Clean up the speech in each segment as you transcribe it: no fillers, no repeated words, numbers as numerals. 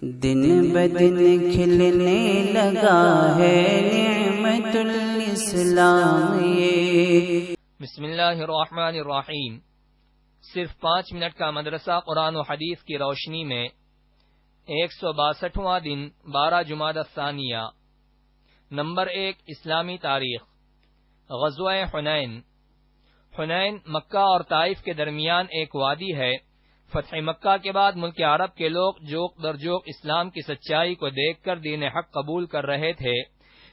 دن بدن کھلنے لگا ہے نعمت الاسلام یہ۔ بسم اللہ الرحمن الرحیم۔ صرف 5 منٹ کا مدرسہ قرآن و حدیث کی روشنی میں 162واں دن 12 جمادی الثانیہ۔ نمبر 1 اسلامی تاریخ۔ غزوہ حنین۔ حنین مکہ اور طائف کے درمیان ایک وادی ہے۔ فتح مکہ کے بعد ملک عرب کے لوگ جوق در جوق اسلام کی سچائی کو دیکھ کر دین حق قبول کر رہے تھے،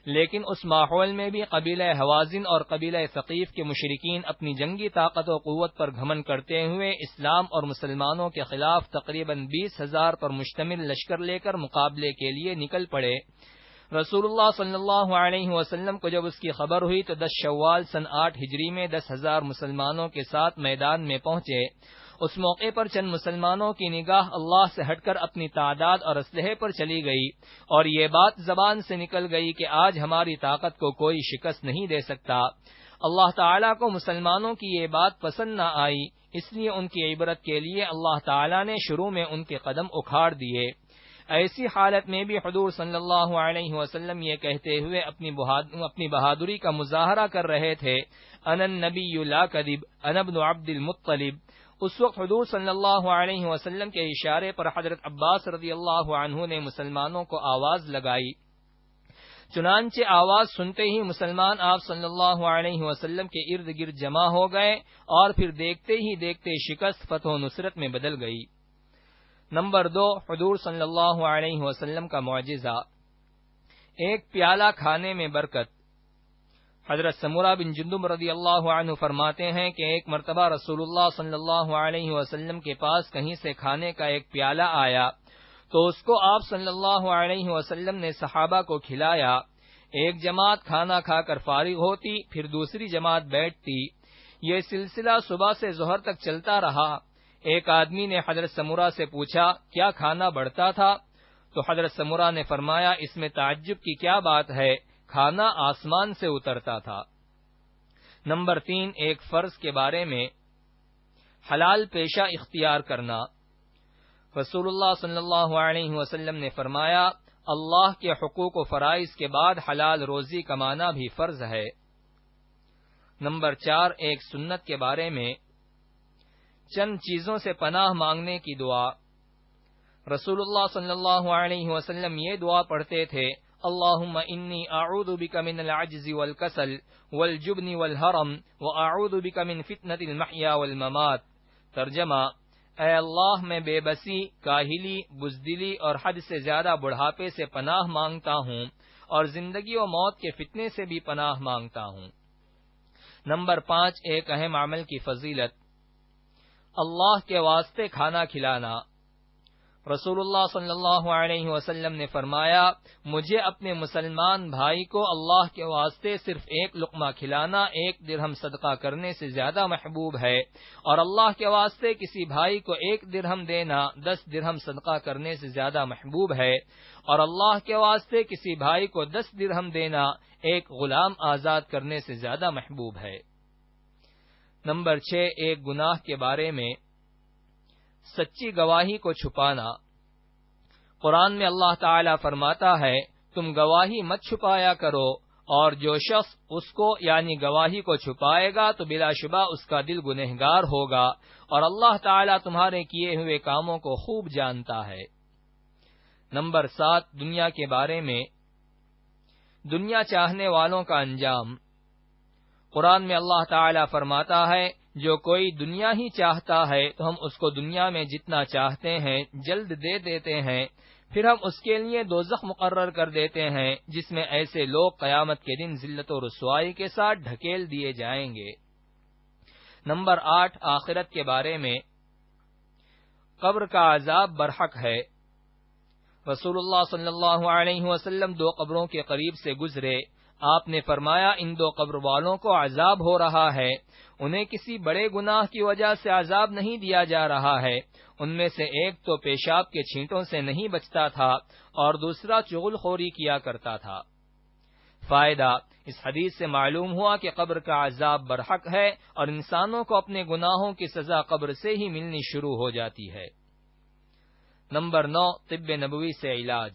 لیکن اس ماحول میں بھی قبیلہ حوازن اور قبیلہ ثقیف کے مشرکین اپنی جنگی طاقت و قوت پر گھمنڈ کرتے ہوئے اسلام اور مسلمانوں کے خلاف تقریباً 20,000 پر مشتمل لشکر لے کر مقابلے کے لیے نکل پڑے۔ رسول اللہ صلی اللہ علیہ وسلم کو جب اس کی خبر ہوئی تو 10 شوال سن 8 ہجری میں 10,000 مسلمانوں کے ساتھ میدان میں پہنچے۔ اس موقع پر چند مسلمانوں کی نگاہ اللہ سے ہٹ کر اپنی تعداد اور اسلحے پر چلی گئی اور یہ بات زبان سے نکل گئی کہ آج ہماری طاقت کو کوئی شکست نہیں دے سکتا۔ اللہ تعالیٰ کو مسلمانوں کی یہ بات پسند نہ آئی، اس لیے ان کی عبرت کے لیے اللہ تعالیٰ نے شروع میں ان کے قدم اکھاڑ دیے۔ ایسی حالت میں بھی حضور صلی اللہ علیہ وسلم یہ کہتے ہوئے اپنی بہادری کا مظاہرہ کر رہے تھے، انا النبی لا کذب انا ابن عبد المطلب۔ اس وقت حضور صلی اللہ علیہ وسلم کے اشارے پر حضرت عباس رضی اللہ عنہ نے مسلمانوں کو آواز لگائی۔ چنانچہ آواز سنتے ہی مسلمان آپ صلی اللہ علیہ وسلم کے ارد گرد جمع ہو گئے اور پھر دیکھتے ہی دیکھتے شکست فتح و نصرت میں بدل گئی۔ نمبر 2 حضور صلی اللہ علیہ وسلم کا معجزہ۔ ایک پیالہ کھانے میں برکت۔ حضرت سمورہ بن جندب رضی اللہ عنہ فرماتے ہیں کہ ایک مرتبہ رسول اللہ صلی اللہ علیہ وسلم کے پاس کہیں سے کھانے کا ایک پیالہ آیا تو اس کو آپ صلی اللہ علیہ وسلم نے صحابہ کو کھلایا۔ ایک جماعت کھانا کھا کر فارغ ہوتی، پھر دوسری جماعت بیٹھتی۔ یہ سلسلہ صبح سے ظہر تک چلتا رہا۔ ایک آدمی نے حضرت سمورہ سے پوچھا، کیا کھانا بڑھتا تھا؟ تو حضرت سمورہ نے فرمایا، اس میں تعجب کی کیا بات ہے، کھانا آسمان سے اترتا تھا۔ نمبر 3 ایک فرض کے بارے میں، حلال پیشہ اختیار کرنا۔ رسول اللہ صلی اللہ علیہ وسلم نے فرمایا، اللہ کے حقوق و فرائض کے بعد حلال روزی کمانا بھی فرض ہے۔ نمبر 4 ایک سنت کے بارے میں، چند چیزوں سے پناہ مانگنے کی دعا۔ رسول اللہ صلی اللہ علیہ وسلم یہ دعا پڑھتے تھے، اللہم انی اعوذ بک من العجز والکسل والجبن والحرم واعوذ بک من فتنة المحیا والممات۔ ترجمہ، اے اللہ میں بے بسی، کاہلی، بزدلی اور حد سے زیادہ بڑھاپے سے پناہ مانگتا ہوں اور زندگی و موت کے فتنے سے بھی پناہ مانگتا ہوں۔ نمبر 5 ایک اہم عمل کی فضیلت، اللہ کے واسطے کھانا کھلانا۔ رسول اللہ صلی اللہ علیہ وسلم نے فرمایا، مجھے اپنے مسلمان بھائی کو اللہ کے واسطے صرف ایک لقمہ کھلانا 1 درہم صدقہ کرنے سے زیادہ محبوب ہے، اور اللہ کے واسطے کسی بھائی کو 1 درہم دینا 10 درہم صدقہ کرنے سے زیادہ محبوب ہے، اور اللہ کے واسطے کسی بھائی کو 10 درہم دینا 1 غلام آزاد کرنے سے زیادہ محبوب ہے۔ نمبر 6 ایک گناہ کے بارے میں، سچی گواہی کو چھپانا۔ قرآن میں اللہ تعالیٰ فرماتا ہے، تم گواہی مت چھپایا کرو، اور جو شخص اس کو یعنی گواہی کو چھپائے گا تو بلا شبہ اس کا دل گنہگار ہوگا، اور اللہ تعالیٰ تمہارے کیے ہوئے کاموں کو خوب جانتا ہے۔ نمبر 7 دنیا کے بارے میں، دنیا چاہنے والوں کا انجام۔ قرآن میں اللہ تعالیٰ فرماتا ہے، جو کوئی دنیا ہی چاہتا ہے تو ہم اس کو دنیا میں جتنا چاہتے ہیں جلد دے دیتے ہیں، پھر ہم اس کے لیے دوزخ مقرر کر دیتے ہیں جس میں ایسے لوگ قیامت کے دن ذلت و رسوائی کے ساتھ ڈھکیل دیے جائیں گے۔ نمبر 8 آخرت کے بارے میں، قبر کا عذاب برحق ہے۔ رسول اللہ صلی اللہ علیہ وسلم 2 قبروں کے قریب سے گزرے۔ آپ نے فرمایا، ان 2 قبر والوں کو عذاب ہو رہا ہے، انہیں کسی بڑے گناہ کی وجہ سے عذاب نہیں دیا جا رہا ہے، ان میں سے ایک تو پیشاب کے چھینٹوں سے نہیں بچتا تھا اور دوسرا چغل خوری کیا کرتا تھا۔ فائدہ، اس حدیث سے معلوم ہوا کہ قبر کا عذاب برحق ہے اور انسانوں کو اپنے گناہوں کی سزا قبر سے ہی ملنی شروع ہو جاتی ہے۔ نمبر 9 طب نبوی سے علاج۔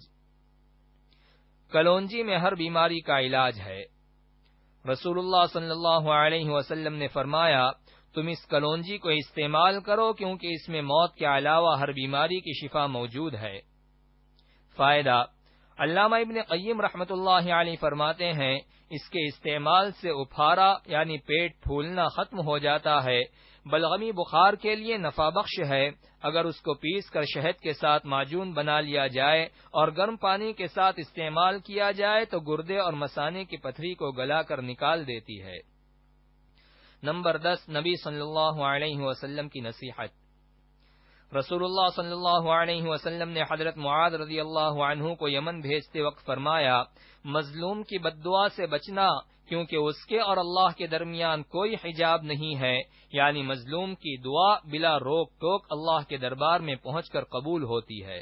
کلونجی میں ہر بیماری کا علاج ہے۔ رسول اللہ صلی اللہ علیہ وسلم نے فرمایا، تم اس کلونجی کو استعمال کرو کیونکہ اس میں موت کے علاوہ ہر بیماری کی شفا موجود ہے۔ فائدہ: علامہ ابن قیم رحمۃ اللہ علیہ فرماتے ہیں، اس کے استعمال سے اپھارا یعنی پیٹ پھولنا ختم ہو جاتا ہے۔ بلغمی بخار کے لیے نفع بخش ہے۔ اگر اس کو پیس کر شہد کے ساتھ معجون بنا لیا جائے اور گرم پانی کے ساتھ استعمال کیا جائے تو گردے اور مثانے کی پتھری کو گلا کر نکال دیتی ہے۔ نمبر 10 نبی صلی اللہ علیہ وسلم کی نصیحت۔ رسول اللہ صلی اللہ علیہ وسلم نے حضرت معاذ رضی اللہ عنہ کو یمن بھیجتے وقت فرمایا، مظلوم کی بد دعا سے بچنا کیونکہ اس کے اور اللہ کے درمیان کوئی حجاب نہیں ہے، یعنی مظلوم کی دعا بلا روک ٹوک اللہ کے دربار میں پہنچ کر قبول ہوتی ہے۔